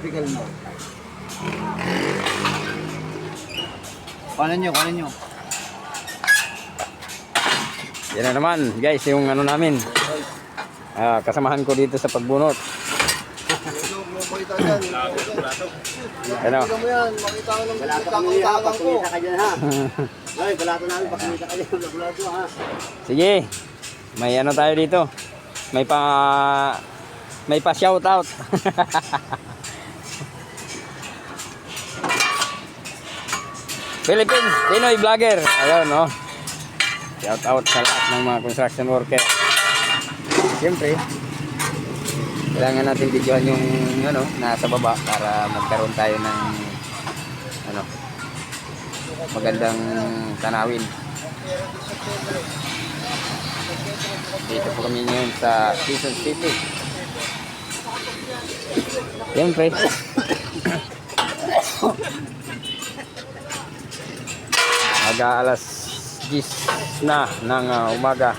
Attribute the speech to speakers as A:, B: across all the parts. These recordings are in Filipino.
A: typical mo. Kunin nyo.
B: Yan na naman guys, yung ano namin. Kasamahan ko dito sa pagbunot.
A: Makita dyan.
B: Ano?
A: Makita mo yan. Makita ko ng
C: Balato kami ha, pag kumita ka dyan ha. Ay, balato namin pag kumita ka dyan. Balato ha.
B: Sige. May ano tayo dito. May pa shout out. Philippines Pinoy vlogger. Ayun, no. Shout out sa lahat ng mga construction worker. Siyempre, kailangan natin videohan yung ano, nasa baba para magkaroon tayo ng ano, magandang tanawin. Dito po kami ngayon sa Quezon City. Siyempre, mag-aalas 10 na ng umaga.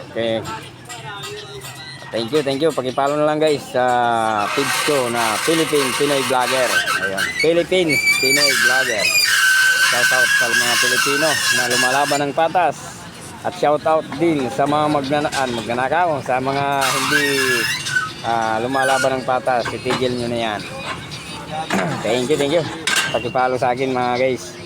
B: Okay. Thank you. Pakipalo na lang guys sa page ko na Philippines Pinoy Vlogger. Ayun. Philippines Pinoy Vlogger. Shout out sa mga Pilipino na lumalaban ng patas. At shout out din sa mga magnanakaw, sa mga hindi lumalaban ng patas. Itigil nyo na yan. Thank you. Pakipalo sa akin mga guys.